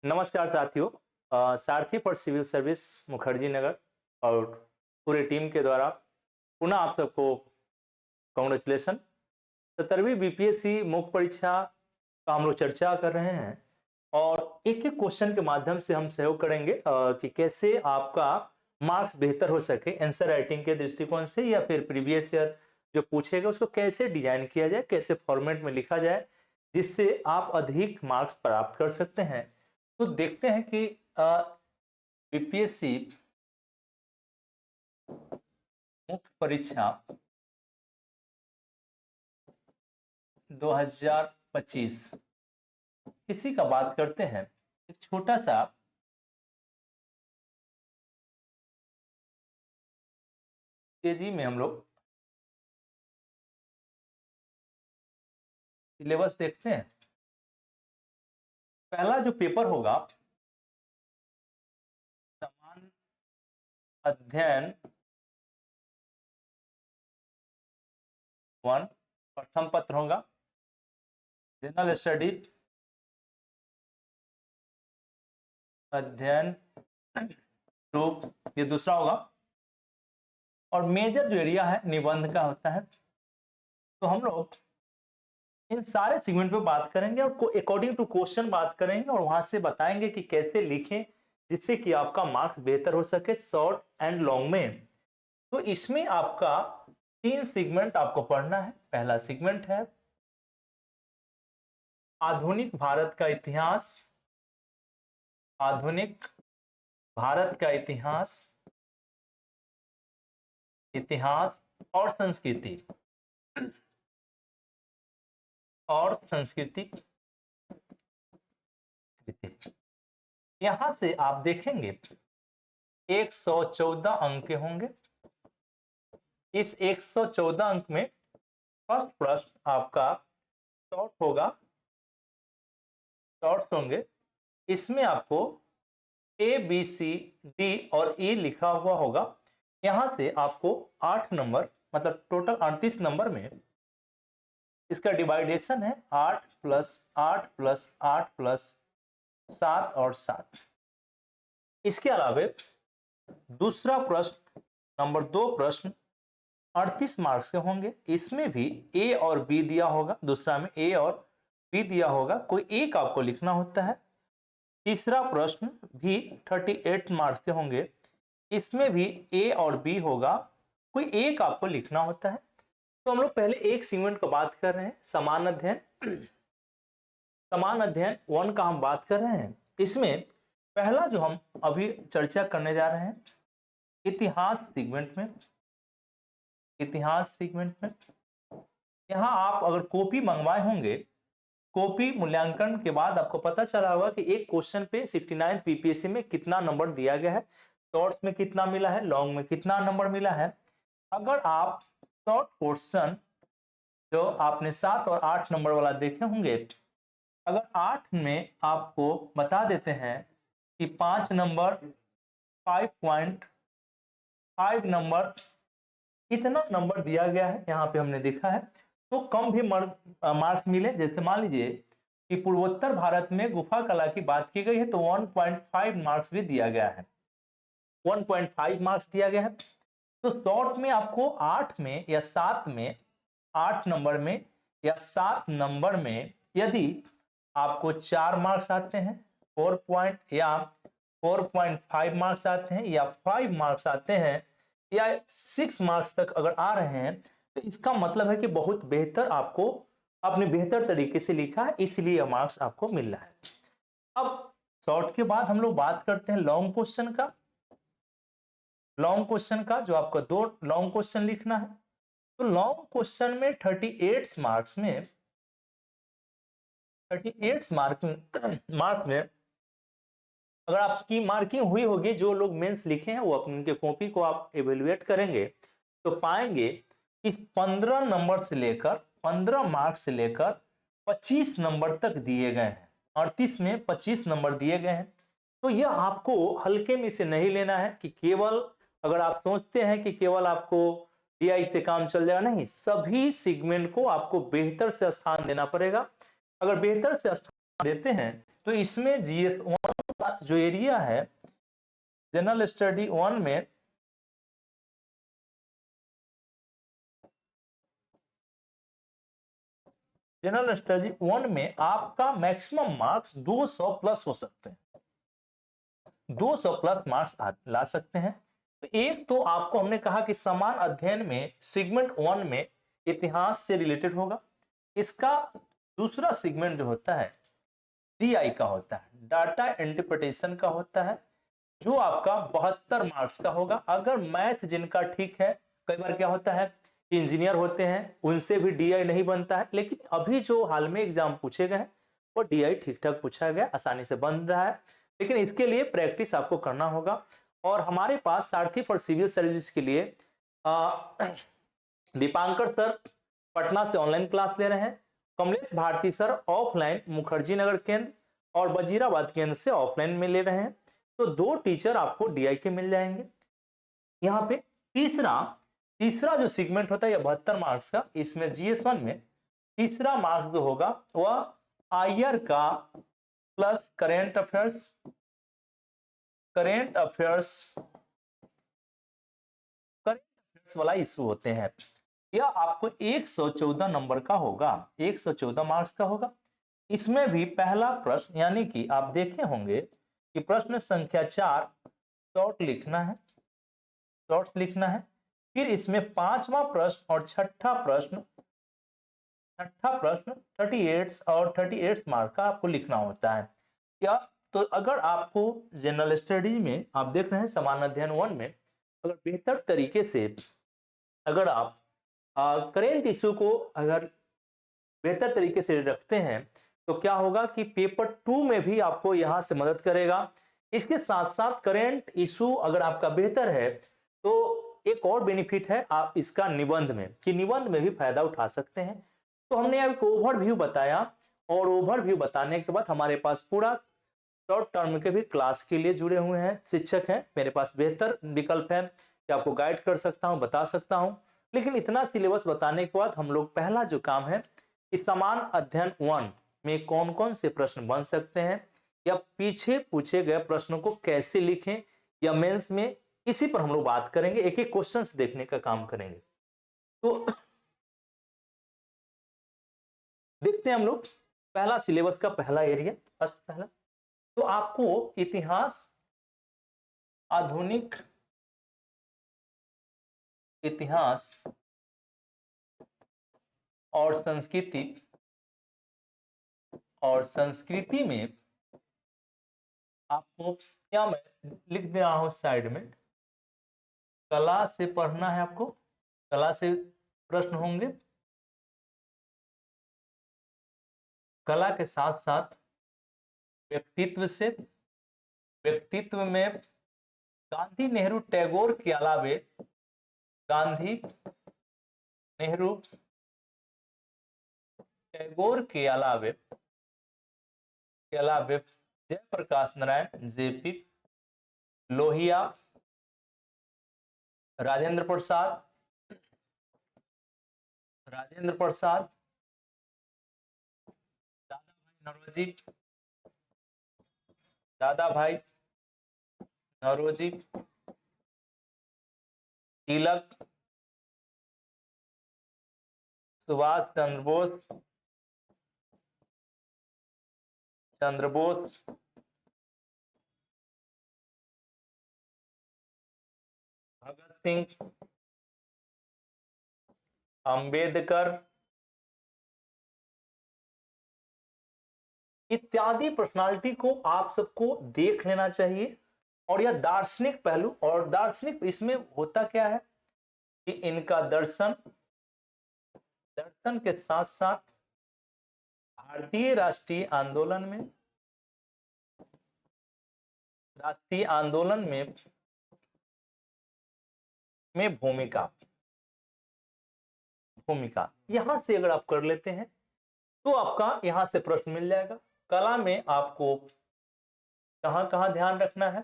नमस्कार साथियों। सारथी for civil service Mukherjee Nagar और पूरे टीम के द्वारा पुनः आप सबको कॉन्ग्रेचुलेसन। 17वीं बीपीएससी मुख्य परीक्षा का हम लोग चर्चा कर रहे हैं और एक एक क्वेश्चन के माध्यम से हम सहयोग करेंगे कि कैसे आपका मार्क्स बेहतर हो सके आंसर राइटिंग के दृष्टिकोण से, या फिर प्रीवियस ईयर जो पूछेगा उसको कैसे डिजाइन किया जाए, कैसे फॉर्मेट में लिखा जाए जिससे आप अधिक मार्क्स प्राप्त कर सकते हैं। तो देखते हैं कि बीपीएससी मुख्य परीक्षा 2025 इसी का बात करते हैं। एक छोटा सा तेजी में हम लोग सिलेबस देखते हैं। पहला जो पेपर होगा समान अध्ययन 1 प्रथम पत्र होगा। जनरल स्टडी अध्ययन 2 ये दूसरा होगा। और मेजर जो एरिया है निबंध का होता है। तो हम लोग इन सारे सेगमेंट पे बात करेंगे और अकॉर्डिंग टू क्वेश्चन बात करेंगे और वहां से बताएंगे कि कैसे लिखें जिससे कि आपका मार्क्स बेहतर हो सके शॉर्ट एंड लॉन्ग में। तो इसमें आपका 3 सेगमेंट आपको पढ़ना है। पहला सेगमेंट है आधुनिक भारत का इतिहास। आधुनिक भारत का इतिहास, इतिहास और संस्कृति और संस्कृति। यहां से आप देखेंगे 114 अंक के होंगे। इस 114 अंक में फर्स्ट प्रश्न आपका शॉर्ट होगा, शॉर्ट्स होंगे। इसमें आपको ए बी सी डी और ई लिखा हुआ होगा। यहां से आपको 8 नंबर मतलब टोटल 38 नंबर में इसका डिवाइडेशन है 8 प्लस 8 प्लस 8 प्लस 7 और 7। इसके अलावा दूसरा प्रश्न नंबर 2 प्रश्न 38 मार्क्स के होंगे। इसमें भी ए और बी दिया होगा। दूसरा में ए और बी दिया होगा, कोई एक आपको लिखना होता है। तीसरा प्रश्न भी 38 मार्क्स के होंगे। इसमें भी ए और बी होगा, कोई एक आपको लिखना होता है। तो हम लोग पहले एक सेगमेंट का बात कर रहे हैं, समान अध्ययन। समान अध्ययन 1 का हम बात कर रहे हैं। इसमें पहला जो हम अभी चर्चा करने जा रहे हैं इतिहास सेगमेंट में। इतिहास सेगमेंट में यहां आप अगर कॉपी मंगवाए होंगे, कॉपी मूल्यांकन के बाद आपको पता चला होगा कि एक क्वेश्चन पे 69 पीपीएससी में कितना नंबर दिया गया है, शॉर्ट्स में कितना मिला है, लॉन्ग में कितना नंबर मिला है। अगर आप शॉर्ट क्वेश्चन जो आपने 7 और 8 नंबर वाला देखे होंगे, अगर 8 में आपको बता देते हैं कि 5 नंबर 5.5 नंबर इतना नंबर दिया गया है, यहाँ पे हमने देखा है, तो कम भी मार्क्स मिले। जैसे मान लीजिए कि पूर्वोत्तर भारत में गुफा कला की बात की गई है तो 1.5 मार्क्स भी दिया गया है, 1.5 मार्क्स दिया गया है। तो शॉर्ट में आपको 8 में या 7 में, 8 नंबर में या 7 नंबर में यदि आपको 4 मार्क्स आते हैं, 4 पॉइंट या 4.5 मार्क्स आते हैं या 5 मार्क्स आते हैं या 6 मार्क्स तक अगर आ रहे हैं, तो इसका मतलब है कि बहुत बेहतर आपको आपने बेहतर तरीके से लिखा है, इसलिए यह मार्क्स आपको मिल रहा है। अब शॉर्ट के बाद हम लोग बात करते हैं लॉन्ग क्वेश्चन का। लॉन्ग क्वेश्चन का जो आपका 2 लॉन्ग क्वेश्चन लिखना है। तो लॉन्ग क्वेश्चन में 38 मार्क्स में 38 मार्क्स में अगर आपकी मार्किंग हुई होगी, जो लोग मेंस लिखे हैं वो अपने उनके कॉपी को आप एवेल्युएट करेंगे तो पाएंगे कि 15 नंबर से लेकर 15 मार्क्स से लेकर 25 नंबर तक दिए गए हैं। 38 में 25 नंबर दिए गए हैं। तो यह आपको हल्के में से नहीं लेना है कि केवल अगर आप सोचते हैं कि केवल आपको DI से काम चल जाएगा, नहीं, सभी सेगमेंट को आपको बेहतर से स्थान देना पड़ेगा। अगर बेहतर से स्थान देते हैं तो इसमें GS1 का जो एरिया है जनरल स्टडी 1 में जनरल स्टडी 1 में आपका मैक्सिमम मार्क्स 200 प्लस हो सकते हैं, 200 प्लस मार्क्स ला सकते हैं। तो एक तो आपको हमने कहा कि समान अध्ययन में सेगमेंट 1 में इतिहास से रिलेटेड होगा। इसका दूसरा सेगमेंट जो होता है DI का होता है, डाटा इंटरप्रिटेशन का होता है, जो आपका 72 मार्क्स का होगा। अगर मैथ जिनका ठीक है, कई बार क्या होता है इंजीनियर होते हैं उनसे भी DI नहीं बनता है, लेकिन अभी जो हाल में एग्जाम पूछे गए हैं वो DI ठीक ठाक पूछा गया, आसानी से बन रहा है, लेकिन इसके लिए प्रैक्टिस आपको करना होगा। और हमारे पास सारथी फॉर सिविल सर्विस के लिए दीपांकर सर पटना से ऑनलाइन क्लास ले रहे हैं, कमलेश भारती सर ऑफलाइन मुखर्जी नगर केंद्र और वजीराबाद केंद्र से ऑफलाइन में ले रहे हैं। तो 2 टीचर आपको DI के मिल जाएंगे। यहाँ पे तीसरा जो सेगमेंट होता है 72 मार्क्स का, इसमें GS1 में तीसरा मार्क्स जो होगा वह आईआर का प्लस करेंट अफेयर्स वाला इशू होते हैं। यह आपको 114 नंबर का होगा, 114 मार्क्स का होगा। इसमें भी पहला प्रश्न यानी कि आप देखे होंगे कि प्रश्न संख्या 4 शॉर्ट लिखना है, फिर इसमें 5वां प्रश्न और छठा प्रश्न 38 और 38 मार्क का आपको लिखना होता है। या तो अगर आपको जनरल स्टडी में आप देख रहे हैं समान अध्ययन 1 में अगर बेहतर तरीके से अगर आप करेंट इशू को अगर बेहतर तरीके से रखते हैं तो क्या होगा कि पेपर 2 में भी आपको यहां से मदद करेगा। इसके साथ साथ करेंट इशू अगर आपका बेहतर है तो एक और बेनिफिट है आप इसका निबंध में कि निबंध में भी फायदा उठा सकते हैं। तो हमने एक ओवरव्यू बताया और ओवरव्यू बताने के बाद हमारे पास पूरा शॉर्ट टर्म के भी क्लास के लिए जुड़े हुए हैं शिक्षक हैं, मेरे पास बेहतर विकल्प है कि आपको गाइड कर सकता हूं, बता सकता हूं। लेकिन इतना सिलेबस बताने के बाद हम लोग पहला जो काम है कि समान अध्ययन 1 में कौन कौन से प्रश्न बन सकते हैं या पीछे पूछे गए प्रश्नों को कैसे लिखें या मेंस में, इसी पर हम लोग बात करेंगे, एक एक क्वेश्चंस देखने का काम करेंगे। तो देखते हैं हम लोग पहला सिलेबस का पहला एरिया, फर्स्ट पहला तो आपको इतिहास, आधुनिक इतिहास और संस्कृति में आपको क्या मैं लिख दे रहा हूं साइड में, कला से पढ़ना है आपको, कला से प्रश्न होंगे, कला के साथ साथ व्यक्तित्व में गांधी नेहरू टैगोर के अलावे गांधी नेहरू टैगोर के अलावे जयप्रकाश नारायण जेपी, लोहिया, राजेंद्र प्रसाद, दादा भाई नौरोजी, तिलक, सुभाष चंद्र बोस, भगत सिंह, अंबेडकर इत्यादि पर्सनालिटी को आप सबको देख लेना चाहिए। और यह दार्शनिक पहलू, और दार्शनिक इसमें होता क्या है कि इनका दर्शन के साथ साथ भारतीय राष्ट्रीय आंदोलन में भूमिका यहां से अगर आप कर लेते हैं तो आपका यहां से प्रश्न मिल जाएगा। कला में आपको कहां कहां ध्यान रखना है,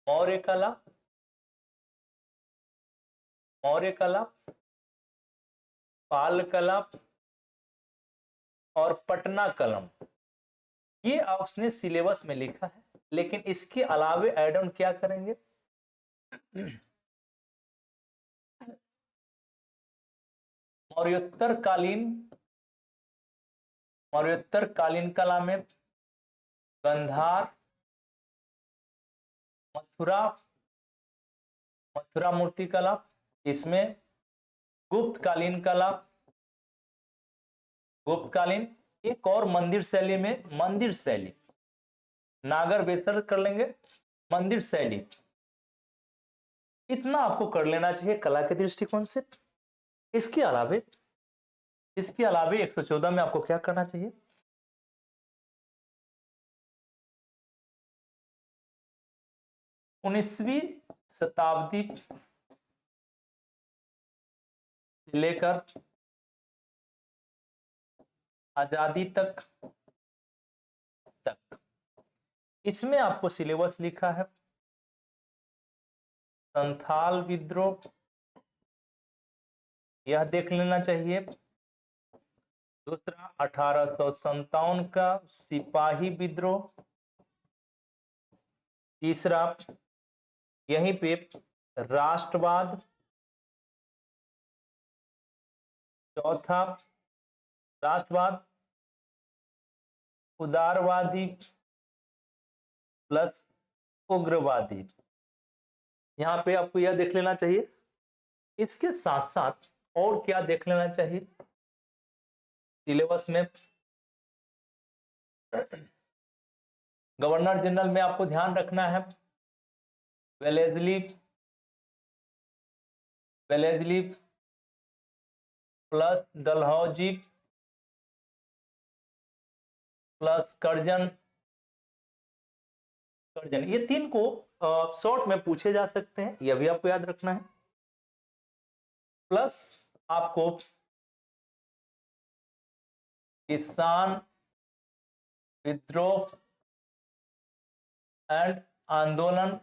मौर्य कला, पाल कला और पटना कलम, ये आपने सिलेबस में लिखा है, लेकिन इसके अलावे ऐड ऑन क्या करेंगे? मौर्योत्तर कालीन कला में गंधार, मथुरा मूर्ति कला, इसमें गुप्त कालीन, एक और मंदिर शैली में मंदिर शैली, नागर बेसर कर लेंगे, मंदिर शैली। इतना आपको कर लेना चाहिए कला के दृष्टिकोण से। इसके अलावे 114 में आपको क्या करना चाहिए? उन्नीसवीं शताब्दी से लेकर आजादी तक इसमें आपको सिलेबस लिखा है संथाल विद्रोह, यह देख लेना चाहिए। दूसरा 1857 का सिपाही विद्रोह। तीसरा यहीं पे राष्ट्रवाद। चौथा राष्ट्रवाद उदारवादी प्लस उग्रवादी। यहां पे आपको यह देख लेना चाहिए। इसके साथ साथ और क्या देख लेना चाहिए सिलेबस में? गवर्नर जनरल में आपको ध्यान रखना है Wellesley plus Dalhousie plus Curzon. ये तीन को शॉर्ट में पूछे जा सकते हैं, यह भी आपको याद रखना है। प्लस आपको किसान विद्रोह एंड आंदोलन,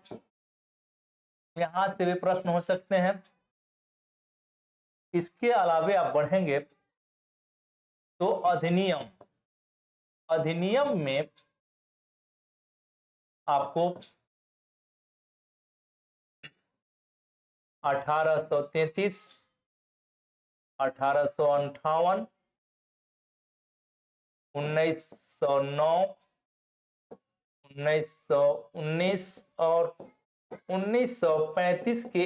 यहां से भी प्रश्न हो सकते हैं। इसके अलावे आप बढ़ेंगे तो अधिनियम में आपको 1833, 1858, 1909, 1919 और 1935 के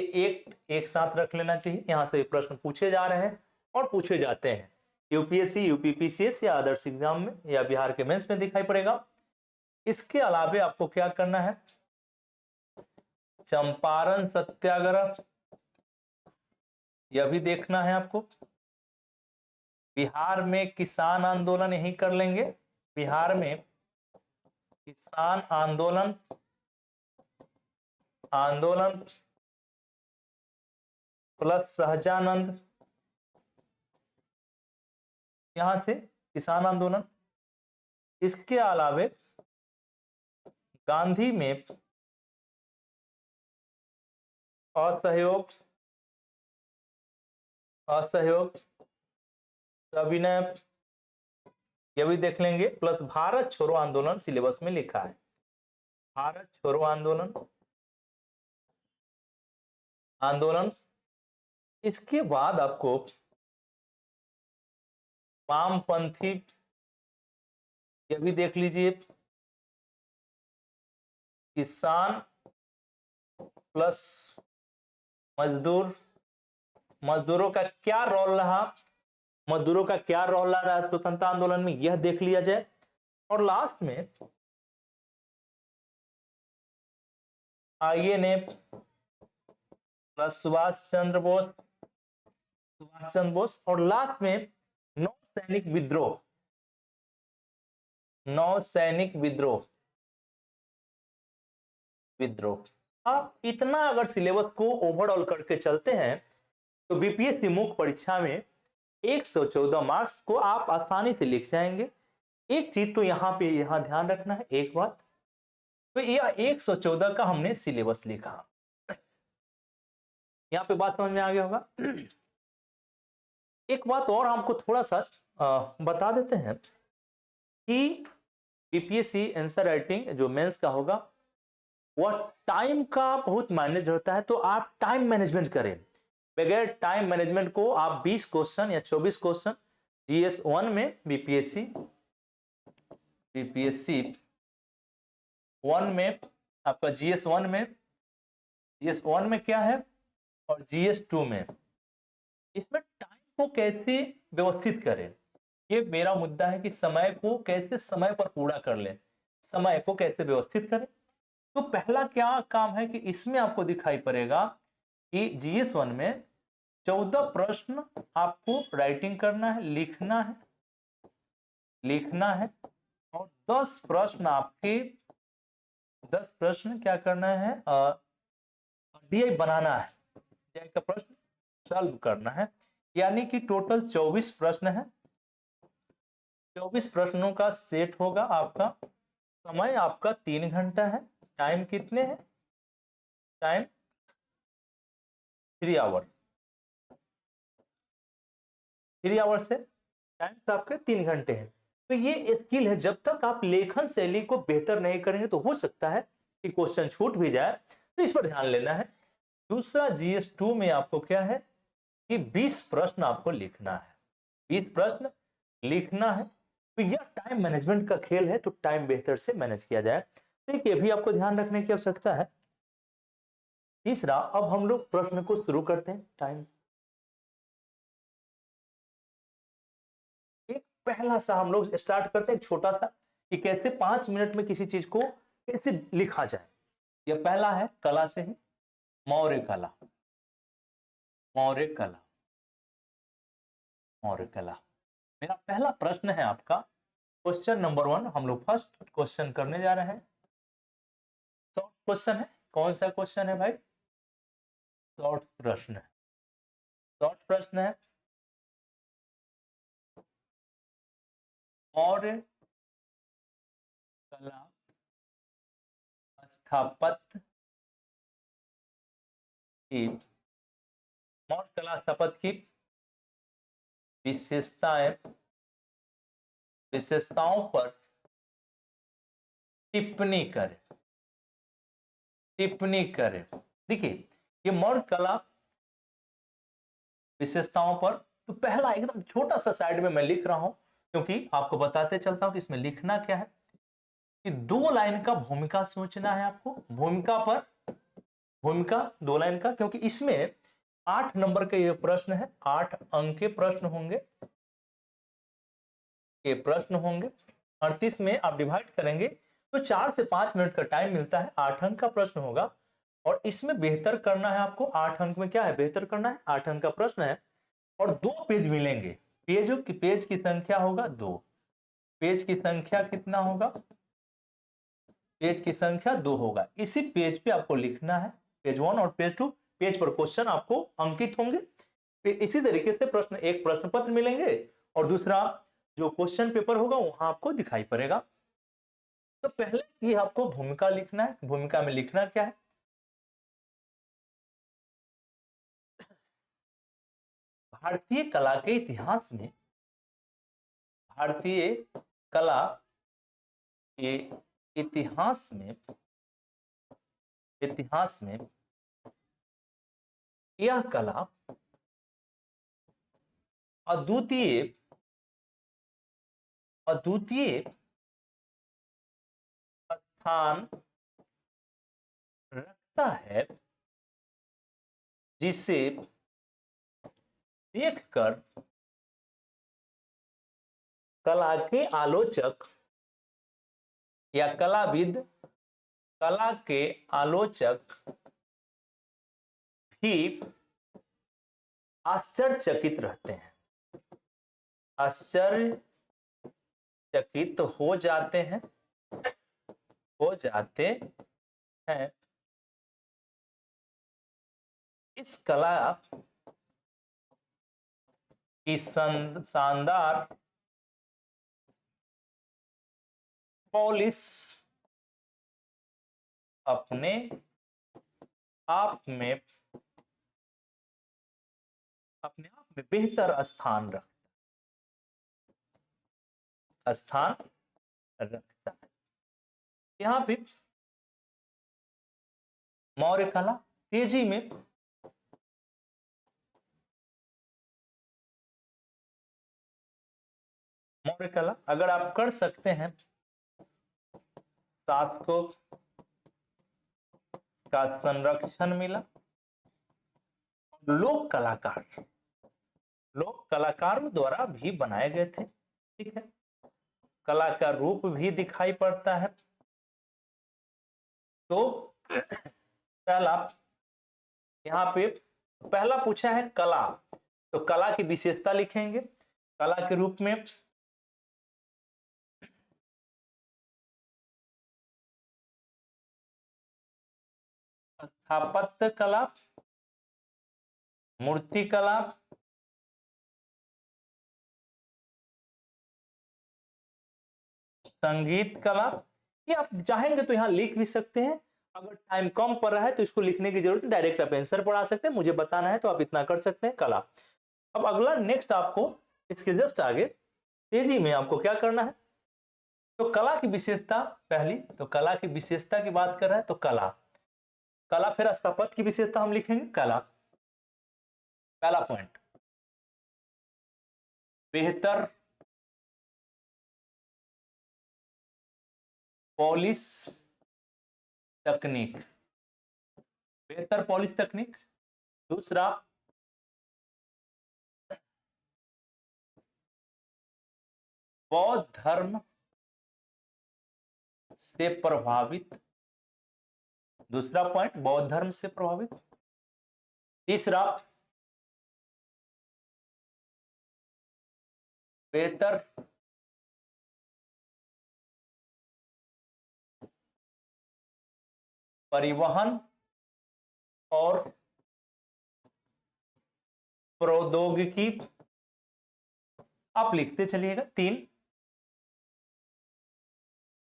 एक साथ रख लेना चाहिए। यहां से प्रश्न पूछे जा रहे हैं और पूछे जाते हैं यूपीएससी, यूपीपीसीएस या आदर्श एग्जाम में या बिहार के मेंस में दिखाई पड़ेगा। इसके अलावे आपको क्या करना है? चंपारण सत्याग्रह, यह भी देखना है आपको। बिहार में किसान आंदोलन, यही कर लेंगे। बिहार में किसान आंदोलन प्लस सहजानंद, यहां से किसान आंदोलन। इसके अलावे गांधी में असहयोग, सविनय, यह भी देख लेंगे। प्लस भारत छोड़ो आंदोलन सिलेबस में लिखा है, भारत छोड़ो आंदोलन। इसके बाद आपको वामपंथी, यह भी देख लीजिए। किसान प्लस मजदूरों का क्या रोल रहा, स्वतंत्रता आंदोलन में, यह देख लिया जाए। और लास्ट में आईएनए प्लस सुभाष चंद्र बोस और लास्ट में नौ सैनिक विद्रोह। आप इतना अगर सिलेबस को ओवरऑल करके चलते हैं तो बीपीएससी मुख्य परीक्षा में 114 मार्क्स को आप आसानी से लिख जाएंगे। एक चीज तो यहां ध्यान रखना है, एक बात तो यह 114 का हमने सिलेबस लिखा, यहां पे बात समझ में आ गया होगा। एक बात और हमको थोड़ा सा बता देते हैं कि बीपीएससी आंसर राइटिंग जो मेंस का होगा वह टाइम का बहुत मैनेज होता है, तो आप टाइम मैनेजमेंट करें। बगैर टाइम मैनेजमेंट को आप 20 क्वेश्चन या 24 क्वेश्चन जीएस 1 में बीपीएससी 1 में आपका जीएस 1 में क्या है और जीएस 2 में, इसमें टाइम को कैसे व्यवस्थित करें, ये मेरा मुद्दा है कि समय को कैसे समय पर पूरा कर लें, समय को कैसे व्यवस्थित करें। तो पहला क्या काम है कि इसमें आपको दिखाई पड़ेगा कि जीएस 1 में 14 प्रश्न आपको राइटिंग करना है, लिखना है और 10 प्रश्न क्या करना है, डीआई बनाना है, डीआई का प्रश्न सॉल्व करना है। यानी कि टोटल 24 प्रश्न है, 24 प्रश्नों का सेट होगा आपका। समय आपका 3 घंटा है। टाइम कितने हैं, टाइम 3 आवर, 3 आवर से टाइम आपके 3 घंटे हैं। तो ये स्किल है, जब तक आप लेखन शैली को बेहतर नहीं करेंगे तो हो सकता है कि क्वेश्चन छूट भी जाए, तो इस पर ध्यान लेना है। दूसरा जीएस 2 में आपको क्या है कि 20 प्रश्न आपको लिखना है, 20 प्रश्न लिखना है। तो यह टाइम मैनेजमेंट का खेल है, तो टाइम बेहतर से मैनेज किया जाए, तो ये भी आपको ध्यान रखने की आवश्यकता है। तीसरा, अब हम लोग प्रश्न को शुरू करते हैं। टाइम एक पहला सा हम लोग स्टार्ट करते हैं, छोटा सा, कि कैसे 5 मिनट में किसी चीज को कैसे लिखा जाए। यह पहला है, कला से है, मौर्य कला, मौर्य कला, मौर्य कला। मेरा पहला प्रश्न है आपका, क्वेश्चन नंबर 1, हम लोग फर्स्ट क्वेश्चन करने जा रहे हैं। शॉर्ट क्वेश्चन है। कौन सा क्वेश्चन है भाई, शॉर्ट प्रश्न है, शॉर्ट प्रश्न है। मौर्य कला स्थापत्य की, मौर्य कला स्थापत्य की विशेषताओं पर टिप्पणी करें, टिप्पणी करें। देखिए, ये मौर्य कला विशेषताओं पर, तो पहला एकदम छोटा सा साइड में मैं लिख रहा हूं, क्योंकि आपको बताते चलता हूं कि इसमें लिखना क्या है, कि 2 लाइन का भूमिका सोचना है आपको, भूमिका 2 लाइन का, क्योंकि इसमें 8 नंबर के ये प्रश्न है, 8 अंक के प्रश्न होंगे, ये प्रश्न होंगे। 38 में आप डिवाइड करेंगे तो 4 से 5 मिनट का टाइम मिलता है, 8 अंक का प्रश्न होगा। और इसमें बेहतर करना है आपको, 8 अंक में क्या है, बेहतर करना है, 8 अंक का प्रश्न है और 2 पेज मिलेंगे। पेज की संख्या होगा 2, पेज की संख्या कितना होगा, पेज की संख्या 2 होगा। इसी पेज पे आपको लिखना है, पेज 1 और पेज 2, पेज पर क्वेश्चन आपको अंकित होंगे। इसी तरीके से एक प्रश्न पत्र मिलेंगे और दूसरा जो क्वेश्चन पेपर होगा वहां आपको दिखाई पड़ेगा। तो पहले ही आपको भूमिका लिखना है। भूमिका में लिखना क्या है, भारतीय कला के इतिहास में, भारतीय कला के इतिहास में, यह कला अद्वितीय स्थान रखता है, जिसे देखकर कला के आलोचक या कलाविद, कला के आलोचक भी आश्चर्यचकित रहते हैं, आश्चर्यचकित हो जाते हैं, इस कला की शानदार पॉलिश अपने आप में बेहतर स्थान रखता है। यहाँ पे मौर्य कला तेजी में मौर्य कला अगर आप कर सकते हैं, शासकों का संरक्षण मिला। लोक कलाकार द्वारा भी बनाए गए थे, ठीक है। कला का रूप भी दिखाई पड़ता है। तो पहला यहाँ पे पहला पूछा है कला, तो कला की विशेषता लिखेंगे। कला के रूप में स्थापत्य कला, मूर्ति कला, संगीत कला। ये आप चाहेंगे तो यहाँ लिख भी सकते हैं, अगर टाइम कम पड़ रहा है तो इसको लिखने की जरूरत नहीं, डायरेक्ट आप आंसर पढ़ा सकते हैं। मुझे बताना है तो आप इतना कर सकते हैं, कला। अब अगला नेक्स्ट आपको इसके जस्ट आगे तेजी में आपको क्या करना है, तो कला की विशेषता पहली, तो कला की विशेषता की बात कर रहा है तो कला, फिर स्थापत्य की विशेषता हम लिखेंगे कला। पहला पॉइंट, बेहतर पॉलिश तकनीक, बेहतर पॉलिश तकनीक। दूसरा, बौद्ध धर्म से प्रभावित, दूसरा पॉइंट बौद्ध धर्म से प्रभावित। तीसरा, बेहतर परिवहन और प्रौद्योगिकी, आप लिखते चलिएगा। तीन,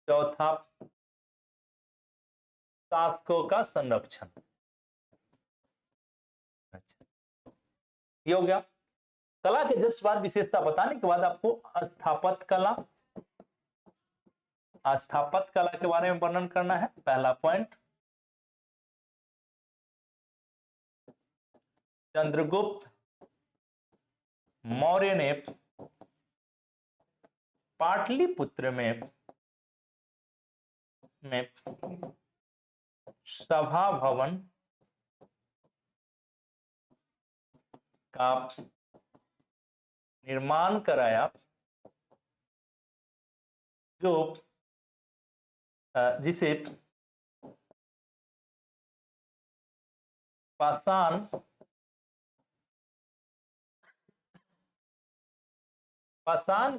चौथा, शासकों का संरक्षण। अच्छा, ये हो गया। कला के जस्ट बाद विशेषता बताने के बाद आपको स्थापत्य कला के बारे में वर्णन करना है। पहला पॉइंट, चंद्रगुप्त मौर्य ने पाटलिपुत्र में सभा भवन का निर्माण कराया, जो जिसे पाषाण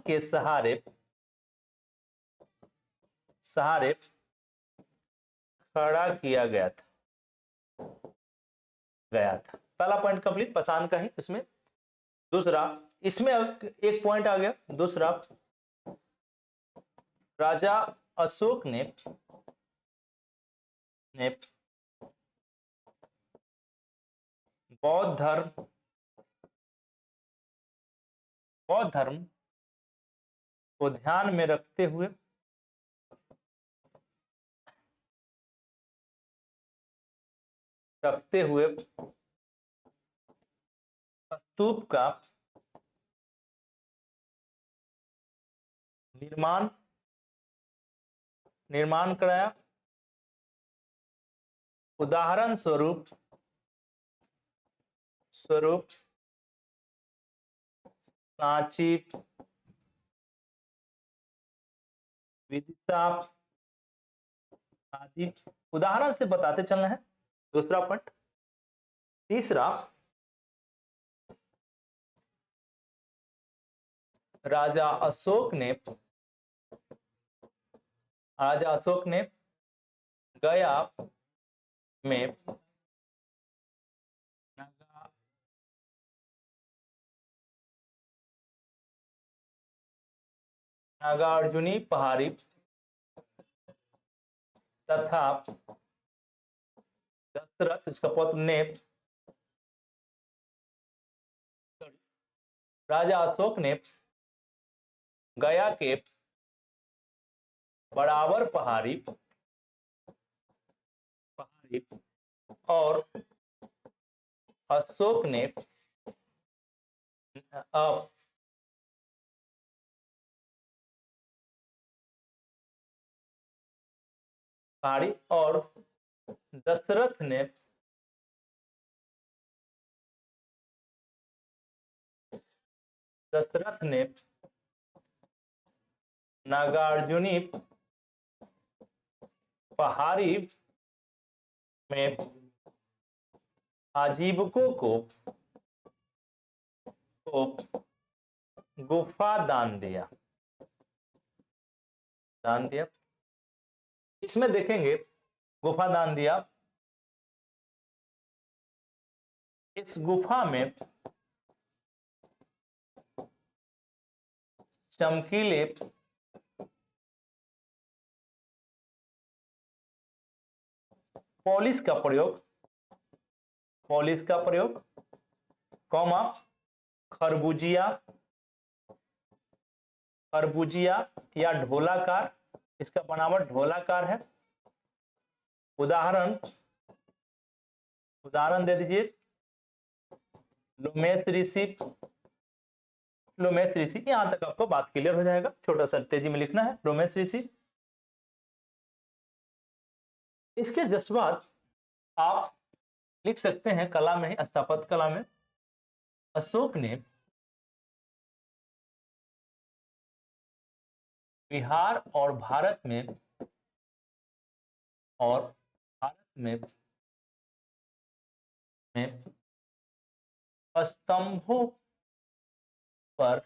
के सहारे खड़ा किया गया था। पहला पॉइंट कंप्लीट पाषाण का ही इसमें। दूसरा, इसमें एक पॉइंट आ गया। दूसरा, राजा अशोक ने बौद्ध धर्म को ध्यान में रखते हुए स्तूप का निर्माण कराया। उदाहरण स्वरूप सांची, विदिशा आदि उदाहरण से बताते चलना है। दूसरा पॉइंट। तीसरा, राजा अशोक ने गया में नागार्जुनी पहाड़ी तथा दशरथ इसका पुत्र ने राजा अशोक ने गया के बराबर पहाड़ी और अशोक ने पहाड़ी और दशरथ ने नागार्जुनी पहाड़ी में आजीविकों को गुफा दान दिया। इसमें देखेंगे गुफा दान दिया। इस गुफा में चमकीले पॉलिश का प्रयोग कॉमा खरबूजिया या ढोलाकार, इसका बनावट ढोलाकार है। उदाहरण दे दीजिए लोमेश ऋषि। यहां तक आपको बात क्लियर हो जाएगा, छोटा सा तेजी में लिखना है लोमेश ऋषि। इसके जस्ट बाद आप लिख सकते हैं कला में, स्थापत्य कला में, अशोक ने बिहार और भारत में स्तंभों पर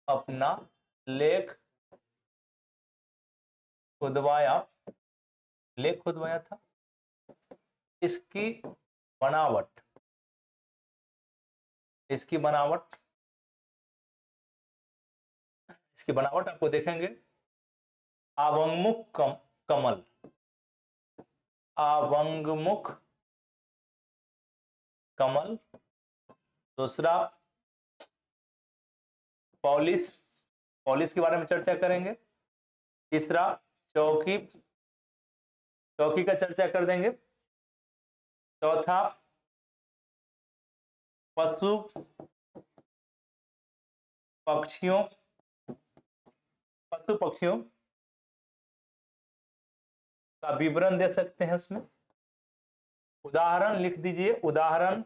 अपना लेख खुदवाया था। इसकी बनावट आपको देखेंगे आवंगमुख कमल। दूसरा पॉलिश के बारे में चर्चा करेंगे। तीसरा चौकी का चर्चा कर देंगे। चौथा पशु पक्षियों का विवरण दे सकते हैं उसमें। उदाहरण लिख दीजिए, उदाहरण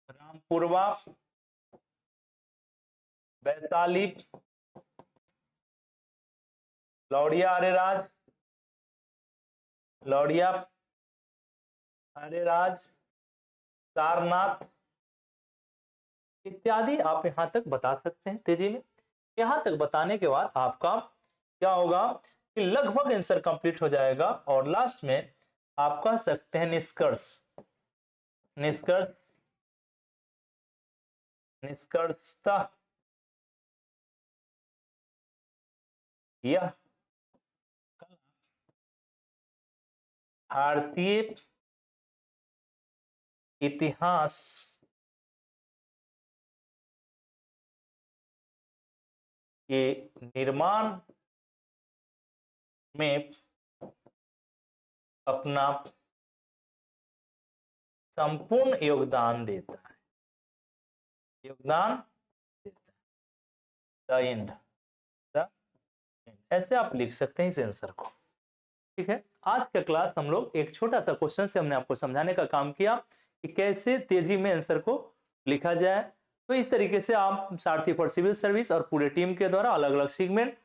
रामपुरवा, वैशाली, लौड़िया अरेराज, सारनाथ इत्यादि आप यहां तक बता सकते हैं तेजी में। यहां तक बताने के बाद आपका क्या होगा कि लगभग आंसर कंप्लीट हो जाएगा और लास्ट में आप कह सकते हैं निष्कर्षतः यह भारतीय इतिहास के निर्माण में अपना संपूर्ण योगदान देता है। ऐसे आप लिख सकते हैं इस आंसर को। ठीक है, आज का क्लास हम लोग एक छोटा सा क्वेश्चन से हमने आपको समझाने का काम किया कि कैसे तेजी में आंसर को लिखा जाए। तो इस तरीके से आप सारथी फॉर सिविल सर्विस और पूरे टीम के द्वारा अलग अलग सेगमेंट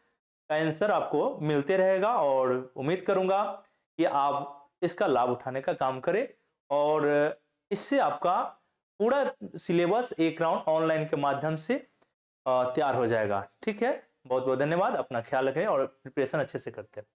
का आंसर आपको मिलते रहेगा और उम्मीद करूंगा कि आप इसका लाभ उठाने का काम करें और इससे आपका पूरा सिलेबस एक राउंड ऑनलाइन के माध्यम से तैयार हो जाएगा। ठीक है, बहुत बहुत धन्यवाद, अपना ख्याल रखें और प्रिपरेशन अच्छे से करते हैं।